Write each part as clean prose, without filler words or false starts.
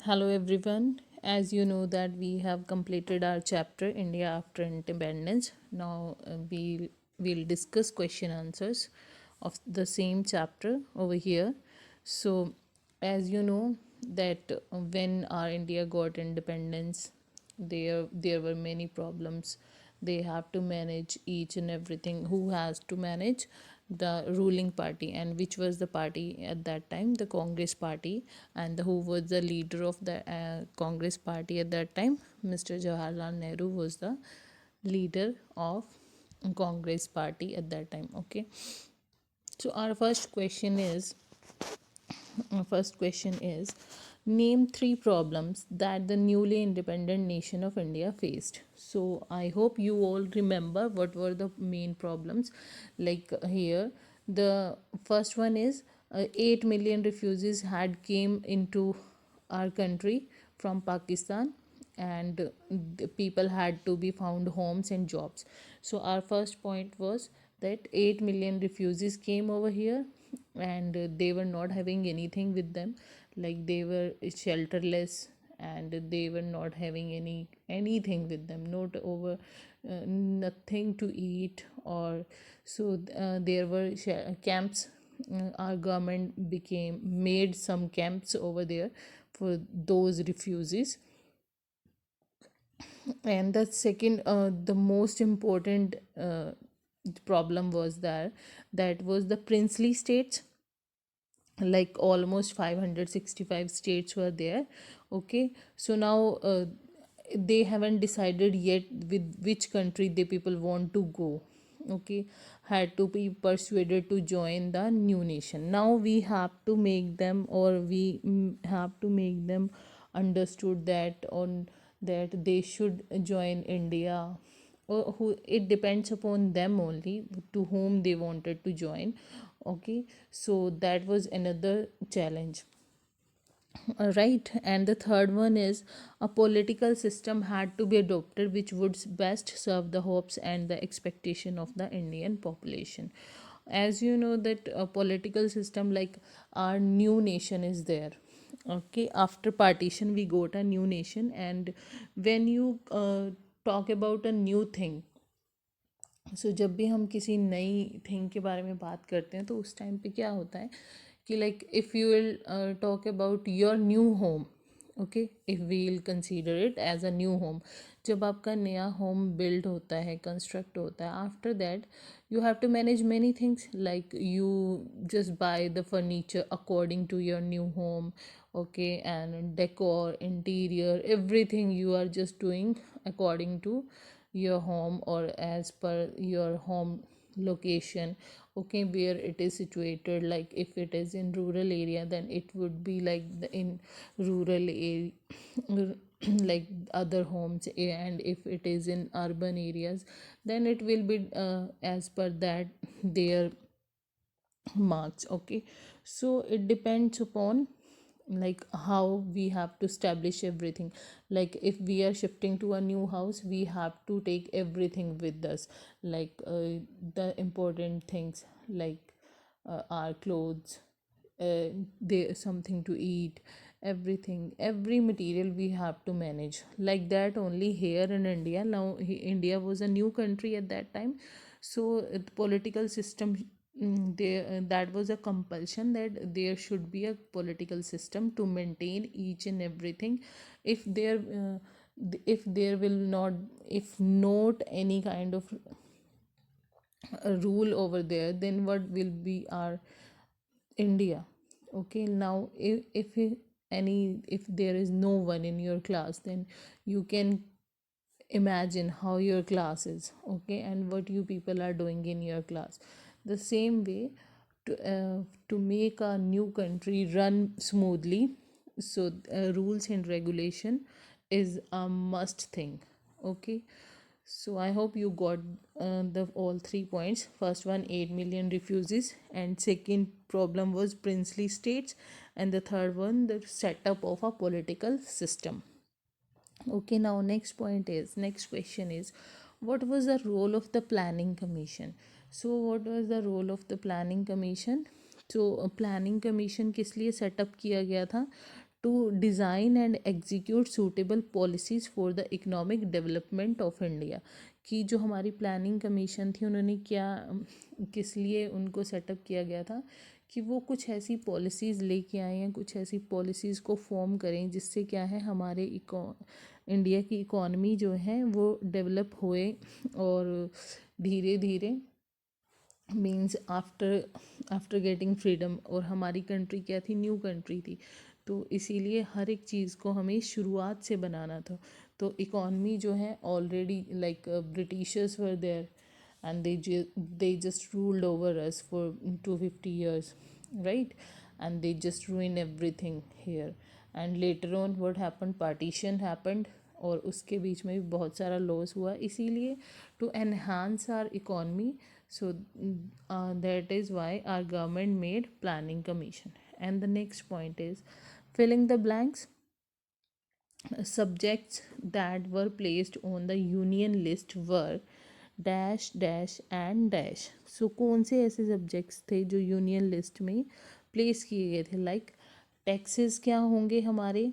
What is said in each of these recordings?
Hello everyone. As you know that we have completed our chapter India after independence. Now we'll discuss question answers of the same chapter over here. So as you know that when our India got independence, there were many problems. They have to manage each and everything. Who has to manage? The ruling party. And which was the party at that time? The Congress party. And who was the leader of the Congress party at that time? Mr. Jawaharlal Nehru was the leader of Congress party at that time. Okay, so our first question is, name three problems that the newly independent nation of India faced. So I hope you all remember what were the main problems. Like here, the first one is 8 million refugees had came into our country from Pakistan, and the people had to be found homes and jobs. So our first point was that 8 million refugees came over here, and they were not having anything with them. Like they were shelterless, and they were not having anything with them, not over nothing to eat. Or so there were camps. Our government became made some camps over there for those refugees. And the second, the most important problem was that was the princely states. Like almost 565 states were there. Okay, so now they haven't decided yet with which country the people want to go. Okay, had to be persuaded to join the new nation. Now we have to make them, or we have to make them understood that on that they should join India, or who, it depends upon them only to whom they wanted to join. Okay, so that was another challenge. Right, and the third one is, a political system had to be adopted which would best serve the hopes and the expectation of the Indian population. As you know that a political system, like our new nation is there. Okay, after partition we got a new nation. And when you talk about a new thing, सो जब भी हम किसी नई thing के बारे में बात करते हैं तो उस टाइम पे क्या होता है कि like if you will talk about your new home. Okay, if we will consider it as a new home. जब आपका नया होम बिल्ड होता है, कंस्ट्रक्ट होता है, after that you have to manage many things. Like you just buy the furniture according to your new home. Okay, and decor, interior, everything you are just doing according to your home, or as per your home location. Okay, where it is situated. Like if it is in rural area, then it would be like in rural area like other homes. And if it is in urban areas, then it will be as per that their marks. Okay, so it depends upon like how we have to establish everything. Like if we are shifting to a new house, we have to take everything with us. Like the important things, like our clothes, there something to eat, everything, every material we have to manage. Like that only here in India. Now India was a new country at that time. So the political system, there that was a compulsion that there should be a political system to maintain each and everything. If there if there will not, if not any kind of rule over there, then what will be our India? Okay, now if there is no one in your class, then you can imagine how your class is. Okay, and what you people are doing in your class. The same way, to make a new country run smoothly, so rules and regulation is a must thing. Okay, so I hope you got the all 3 points. First one, 8 million refugees, and second problem was princely states, and the third one, the setup of a political system. Okay, now next question is, what was the role of the planning commission? So what was the role of the planning commission? So planning commission किस लिए setup किया गया था? to design and execute suitable policies for the economic development of India। कि जो हमारी planning commission थी उन्होंने क्या किस लिए उनको सेटअप किया गया था कि वो कुछ ऐसी पॉलिसीज़ लेके आए हैं, कुछ ऐसी पॉलिसीज़ को फॉर्म करें जिससे क्या है हमारे इंडिया की इकॉनमी जो है वो डेवलप होए और धीरे धीरे मीन्स आफ्टर गेटिंग फ्रीडम। और हमारी कंट्री क्या थी, न्यू कंट्री थी, तो इसीलिए हर एक चीज़ को हमें शुरुआत से बनाना था। तो इकॉनमी जो है already like Britishers were there and they just ruled over us for 250 years, right? And they just ruined everything here, and later on what happened, partition happened, और उसके बीच में भी बहुत सारा लॉस हुआ। इसीलिए to enhance our economy, so that is why our government made planning commission। And the next point is filling the blanks। Subjects that were placed on the union list were dash dash and dash. So कौन से ऐसे subjects थे जो union list में place किए गए थे, like taxes क्या होंगे हमारे,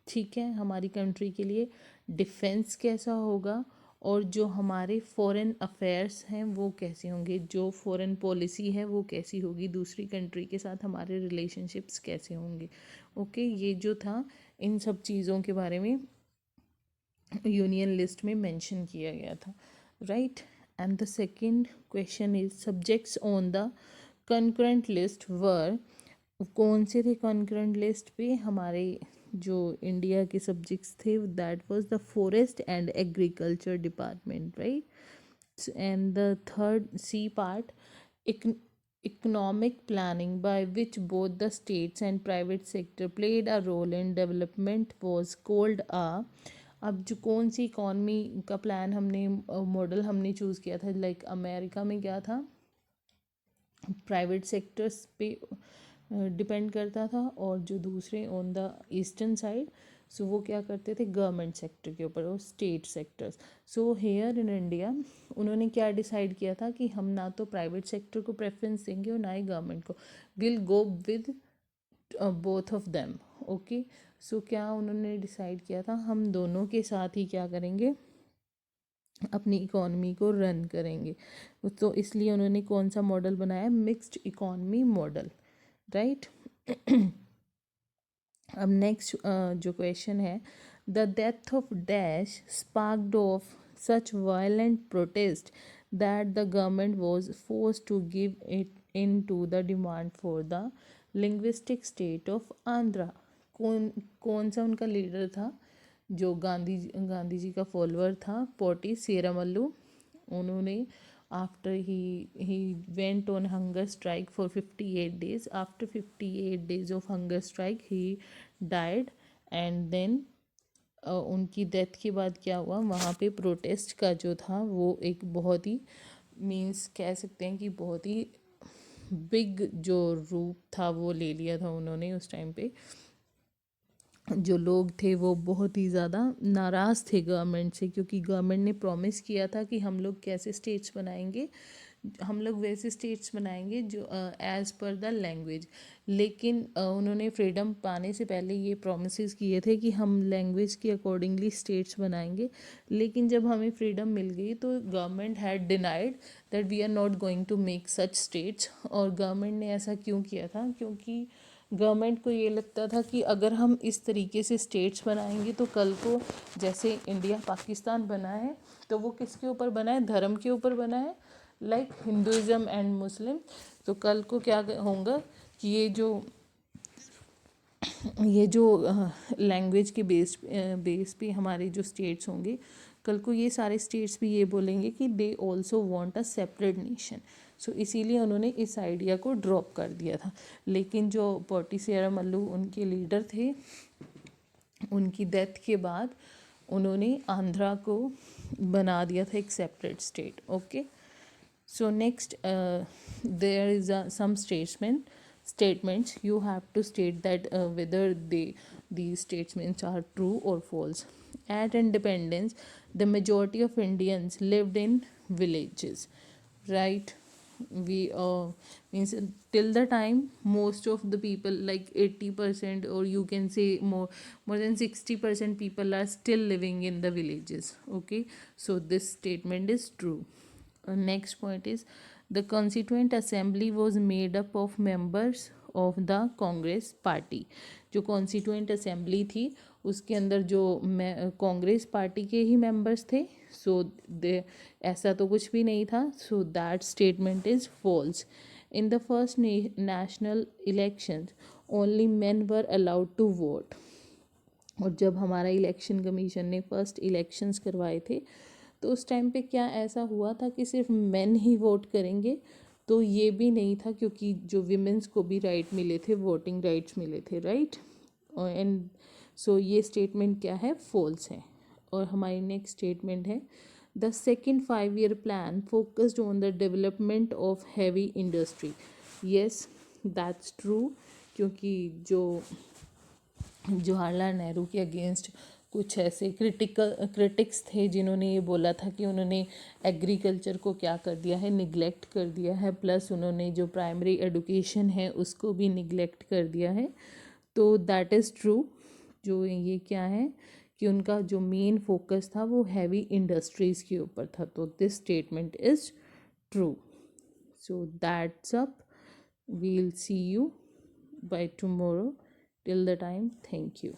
ठीक है, हमारी कंट्री के लिए, डिफेंस कैसा होगा, और जो हमारे फॉरेन अफेयर्स हैं वो कैसे होंगे, जो फॉरेन पॉलिसी है वो कैसी होगी, दूसरी कंट्री के साथ हमारे रिलेशनशिप्स कैसे होंगे। ओके, ये जो था इन सब चीज़ों के बारे में यूनियन लिस्ट में मेंशन किया गया था, right. And the second question is subjects on the concurrent list were. कौन से थे कंकरेंट लिस्ट पे, हमारे जो इंडिया के सब्जेक्ट्स थे, that was the forest and agriculture department, right. And the third C part, economic planning by which both the states and private sector played a role in development was called a। अब जो कौन सी economy का plan हमने model हमने choose किया था, like America में क्या था, प्राइवेट सेक्टर्स पे डिपेंड करता था, और जो दूसरे ऑन द ईस्टर्न साइड, सो वो क्या करते थे, गवर्नमेंट सेक्टर के ऊपर और state sectors. So here in India उन्होंने क्या डिसाइड किया था कि हम ना तो प्राइवेट सेक्टर को प्रेफरेंस देंगे और ना ही गवर्नमेंट को, will go with both of them. Okay, so क्या उन्होंने डिसाइड किया था, हम दोनों के साथ ही क्या करेंगे, अपनी इकॉनमी को रन करेंगे। तो इसलिए उन्होंने कौन सा मॉडल बनाया, मिक्स्ड इकॉनमी मॉडल, राइट। अब नेक्स्ट जो क्वेश्चन है, the death of dash sparked off such violent protest that the government was force to give it in to the demand for the linguistic state of Andhra. कौन सा उनका leader था जो गांधी जी का follower था, पोटी सीरामल्लू। उन्होंने after he went on hunger strike for 58 days। After 58 days of hunger strike he died, and then उनकी death के बाद क्या हुआ, वहाँ पे प्रोटेस्ट का जो था वो एक बहुत ही मीन्स कह सकते हैं कि बहुत ही बिग जो रूप था वो ले लिया था उन्होंने। उस टाइम पे जो लोग थे वो बहुत ही ज़्यादा नाराज़ थे गवर्नमेंट से, क्योंकि गवर्नमेंट ने प्रॉमिस किया था कि हम लोग कैसे स्टेट्स बनाएंगे, हम लोग वैसे स्टेट्स बनाएंगे जो एज़ पर द लैंग्वेज। लेकिन उन्होंने फ्रीडम पाने से पहले ये प्रोमिस किए थे कि हम लैंग्वेज के अकॉर्डिंगली स्टेट्स बनाएंगे। लेकिन जब हमें फ्रीडम मिल गई तो government had denied that we are not going to make such states. और गवर्नमेंट ने ऐसा क्यों किया था, क्योंकि गवर्नमेंट को ये लगता था कि अगर हम इस तरीके से स्टेट्स बनाएंगे तो कल को जैसे इंडिया पाकिस्तान बना है तो वो किसके ऊपर बना है, धर्म के ऊपर बना है, लाइक हिंदुज़म एंड मुस्लिम। तो कल को क्या होगा कि ये जो लैंग्वेज के बेस पे हमारे जो स्टेट्स होंगे, कल को ये सारे स्टेट्स भी ये बोलेंगे कि they also want a separate nation. So इसीलिए उन्होंने इस आइडिया को ड्रॉप कर दिया था। लेकिन जो पोटी सीरामल्लू उनके लीडर थे, उनकी डेथ के बाद उन्होंने आंध्रा को बना दिया था एक separate state. Okay, so next there is some statements you have to state that whether these statements are true or false। At independence the majority of Indians lived in villages, right? we means till the time most of the people, like 80%, or you can say more than 60% people are still living in the villages. Okay, so this statement is true. Next point is the constituent assembly was made up of members of the Congress party. जो constituent assembly थी उसके अंदर जो Congress party के ही members थे. सो दे ऐसा तो कुछ भी नहीं था. So that statement is false. In the first national elections only men were allowed to vote. और जब हमारा इलेक्शन कमीशन ने फर्स्ट इलेक्शंस करवाए थे तो उस टाइम पे क्या ऐसा हुआ था कि सिर्फ मेन ही वोट करेंगे? तो ये भी नहीं था, क्योंकि जो विमेंस को भी राइट मिले थे, वोटिंग राइट्स मिले थे, राइट. एंड सो ये स्टेटमेंट क्या है? फॉल्स है. और हमारी नेक्स्ट स्टेटमेंट है the second 5 year plan focused on the development of heavy industry. Yes, that's true. क्योंकि जो जवाहरलाल नेहरू के अगेंस्ट कुछ ऐसे क्रिटिक्स थे जिन्होंने ये बोला था कि उन्होंने एग्रीकल्चर को क्या कर दिया है, निगलेक्ट कर दिया है, प्लस उन्होंने जो प्राइमरी एडुकेशन है उसको भी निगलेक्ट कर दिया है. तो दैट इज़ ट्रू. जो ये क्या है कि उनका जो मेन फोकस था वो हैवी इंडस्ट्रीज़ के ऊपर था. तो this statement is true. So that's up. We'll see you by tomorrow. Till the time, thank you.